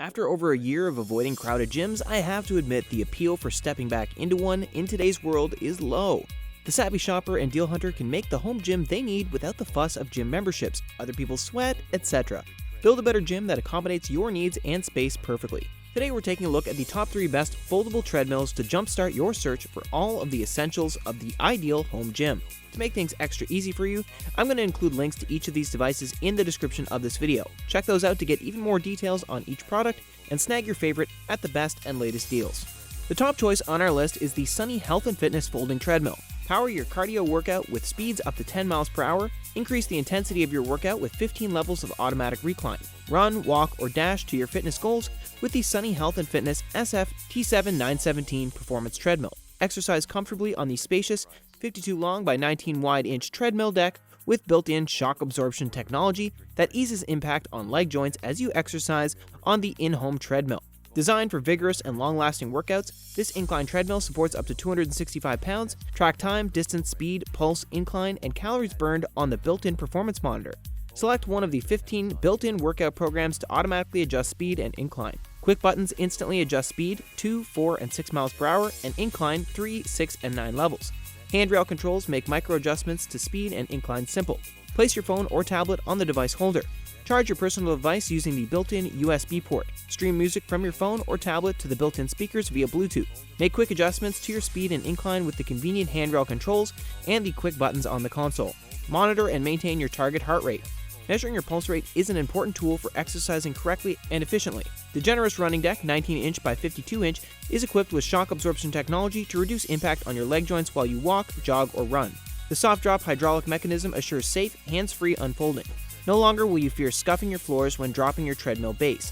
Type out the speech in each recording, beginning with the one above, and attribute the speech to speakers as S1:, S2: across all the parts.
S1: After over a year of avoiding crowded gyms, I have to admit the appeal for stepping back into one in today's world is low. The savvy shopper and deal hunter can make the home gym they need without the fuss of gym memberships, other people's sweat, etc. Build a better gym that accommodates your needs and space perfectly. Today we're taking a look at the top 3 best foldable treadmills to jumpstart your search for all of the essentials of the ideal home gym. To make things extra easy for you, I'm going to include links to each of these devices in the description of this video. Check those out to get even more details on each product and snag your favorite at the best and latest deals. The top choice on our list is the Sunny Health and Fitness Folding Treadmill. Power your cardio workout with speeds up to 10 miles per hour. Increase the intensity of your workout with 15 levels of automatic recline. Run, walk, or dash to your fitness goals with the Sunny Health and Fitness SF T7-917 Performance Treadmill. Exercise comfortably on the spacious 52 long by 19 wide inch treadmill deck with built-in shock absorption technology that eases impact on leg joints as you exercise on the in-home treadmill. Designed for vigorous and long-lasting workouts, this incline treadmill supports up to 265 pounds, track time, distance, speed, pulse, incline, and calories burned on the built-in performance monitor. Select one of the 15 built-in workout programs to automatically adjust speed and incline. Quick buttons instantly adjust speed 2, 4, and 6 miles per hour and incline 3, 6, and 9 levels. Handrail controls make micro adjustments to speed and incline simple. Place your phone or tablet on the device holder. Charge your personal device using the built-in USB port. Stream music from your phone or tablet to the built-in speakers via Bluetooth. Make quick adjustments to your speed and incline with the convenient handrail controls and the quick buttons on the console. Monitor and maintain your target heart rate. Measuring your pulse rate is an important tool for exercising correctly and efficiently. The generous running deck, 19-inch by 52-inch, is equipped with shock absorption technology to reduce impact on your leg joints while you walk, jog, or run. The soft drop hydraulic mechanism assures safe, hands-free unfolding. No longer will you fear scuffing your floors when dropping your treadmill base.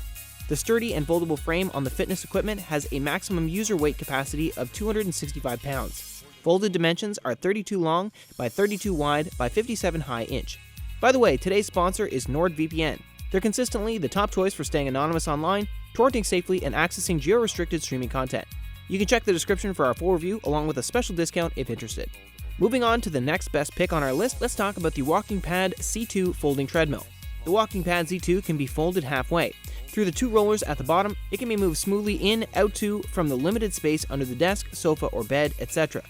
S1: The sturdy and foldable frame on the fitness equipment has a maximum user weight capacity of 265 pounds. Folded dimensions are 32 long by 32 wide by 57 high inch. By the way, today's sponsor is NordVPN. They're consistently the top choice for staying anonymous online, torrenting safely, and accessing geo-restricted streaming content. You can check the description for our full review along with a special discount if interested. Moving on to the next best pick on our list, let's talk about the WALKINGPAD C2 Folding Treadmill. The WALKINGPAD C2 can be folded halfway. Through the 2 rollers at the bottom, it can be moved smoothly in, out to, from the limited space under the desk, sofa, or bed, etc.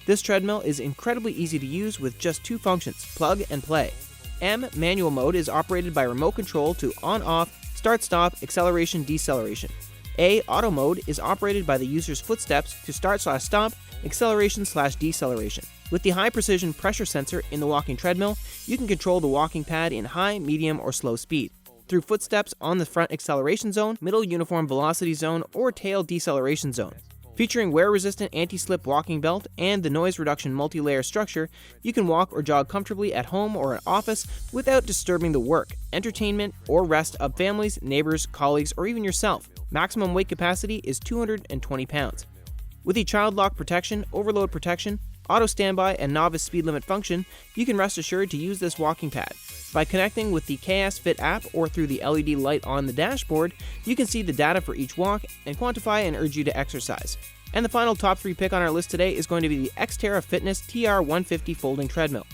S1: This treadmill is incredibly easy to use with just 2 functions, plug and play. M, manual mode, is operated by remote control to on-off, start-stop, acceleration-deceleration. A, auto mode, is operated by the user's footsteps to start/stop, acceleration/deceleration. With the high-precision pressure sensor in the walking treadmill, you can control the walking pad in high, medium, or slow speed. Through footsteps on the front acceleration zone, middle uniform velocity zone, or tail deceleration zone. Featuring wear-resistant anti-slip walking belt and the noise reduction multi-layer structure, you can walk or jog comfortably at home or at office without disturbing the work, entertainment, or rest of families, neighbors, colleagues, or even yourself. Maximum weight capacity is 220 pounds. With the child lock protection, overload protection, auto standby, and novice speed limit function, you can rest assured to use this walking pad. By connecting with the KS Fit app or through the LED light on the dashboard, you can see the data for each walk and quantify and urge you to exercise. And the final top 3 pick on our list today is going to be the XTERRA Fitness TR150 Folding Treadmill.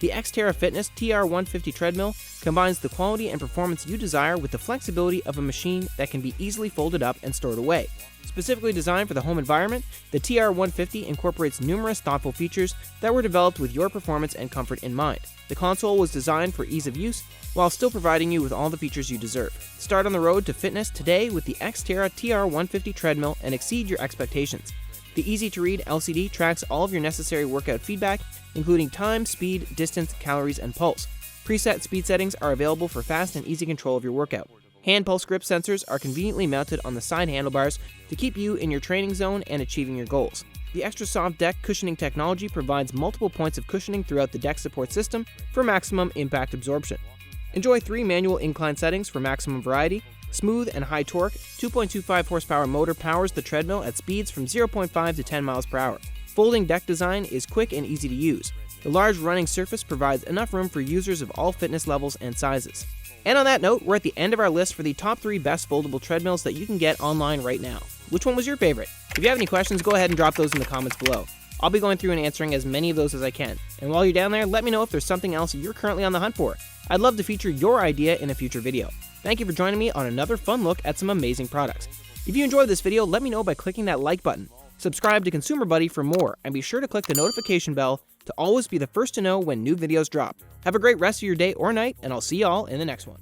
S1: The XTERRA Fitness TR150 Treadmill combines the quality and performance you desire with the flexibility of a machine that can be easily folded up and stored away. Specifically designed for the home environment, the TR150 incorporates numerous thoughtful features that were developed with your performance and comfort in mind. The console was designed for ease of use, while still providing you with all the features you deserve. Start on the road to fitness today with the XTERRA TR150 Treadmill and exceed your expectations. The easy-to-read LCD tracks all of your necessary workout feedback, including time, speed, distance, calories, and pulse. Preset speed settings are available for fast and easy control of your workout. Hand pulse grip sensors are conveniently mounted on the side handlebars to keep you in your training zone and achieving your goals. The extra soft deck cushioning technology provides multiple points of cushioning throughout the deck support system for maximum impact absorption. Enjoy 3 manual incline settings for maximum variety. Smooth and high torque, 2.25 horsepower motor powers the treadmill at speeds from 0.5 to 10 miles per hour. Folding deck design is quick and easy to use. The large running surface provides enough room for users of all fitness levels and sizes. And on that note, we're at the end of our list for the top 3 best foldable treadmills that you can get online right now. Which one was your favorite? If you have any questions, go ahead and drop those in the comments below. I'll be going through and answering as many of those as I can. And while you're down there, let me know if there's something else you're currently on the hunt for. I'd love to feature your idea in a future video. Thank you for joining me on another fun look at some amazing products. If you enjoyed this video, let me know by clicking that like button. Subscribe to Consumer Buddy for more, and be sure to click the notification bell to always be the first to know when new videos drop. Have a great rest of your day or night, and I'll see y'all in the next one.